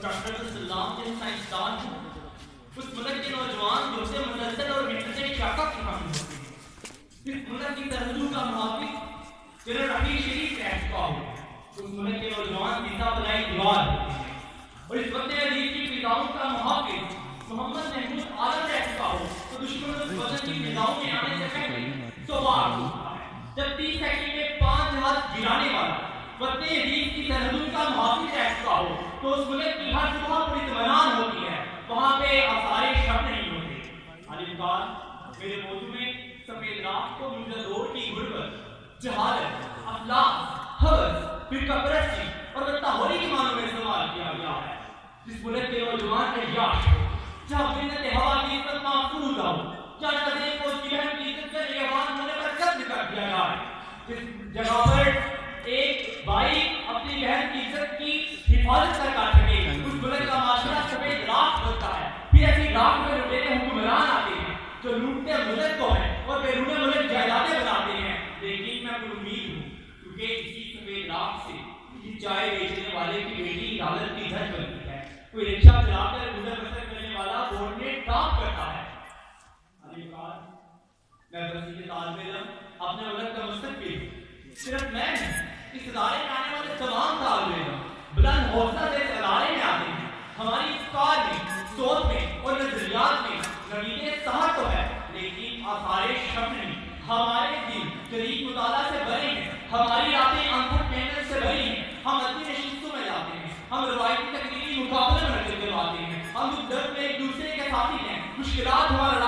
Doctor السلام کے سائنسدان ہوں، اس ملک کے نوجوان جو سے مسلسل اور محنت شاقہ کی حاصل ہوتے ہیں، اس ملک کی سرحدوں کا محافظ جنرل رفیع شریف رہ چکا ہوں، اس ملک کے نوجوان فضا بنائی دیوار ہوتے ہیں، اور اس وقت عزیز کی فضاؤں کا محافظ محمد محمود عالم رہ چکا ہو تو دشمن اس وطن کی فضاؤں میں آنے سے پہلے سوار ہوتا ہے، جب 30 سیکنڈ میں 5 ہاتھ گرانے والا وطن عزیز کی سرحدوں کا محافظ رہ چکا ہو تو اس ملک کی ہر صبح پر اطمینان ہوتی ہے، وہاں پہ آثار شب نہیں ہوتے۔ علی بار میرے موضوع میں سفید رات کو مجدور کی غربت، جہالت، افلاس، حوث، فرقہ پرستی اور بتہوری کے معنوں میں استعمال کیا گیا ہے۔ جس ملک کے نوجوان عیاش ہو، جہاں جنت ہوا کی عزت محفوظ ہو، جہاں نظریں کو اس کی بہن کی عزت سے نگہبان ہونے پر قبض کر دیا جائے، جس جگہ پر ایک بھائی اپنی بہن کی عزت کی حفاظت کر سکے، اس ملک کا معاشرہ سفید راکھ بنتا ہے۔ پھر ایسی راکھ میں لٹیرے حکمران آتے ہیں جو لوٹتے ملک کو ہے اور بیرون ملک جائیدادیں بناتے ہیں، لیکن میں پر امید ہوں کیونکہ اسی سفید راکھ سے یہ چائے بیچنے والے کی بیٹی عدالت کی دھج بنتی ہے، کوئی رکشہ چلا کر گزر بسر کرنے والا بورڈ میں ٹاپ کرتا ہے۔ علی بات میں بسی کے طالب علم اپنے ملک کا مستقبل ہوں، صرف میں نہیں، اس ادارے میں آنے والے تمام طالب علم بلند حوصلہ سے اس ادارے میں آتے ہیں۔ ہماری افکار میں، سوچ میں اور نظریات میں نوید سحر تو ہے، لیکن آثار شب نہیں۔ ہمارے دل جدید مطالعہ سے بھرے ہیں، ہماری راتیں انتھک محنت سے بھری ہیں، ہم اپنی نشستوں میں جاتے ہیں، ہم روایتی تقریری مقابلے میں نظر کرواتے ہیں، ہم اس درد میں ایک دوسرے کے ساتھی ہیں، مشکلات ہمارا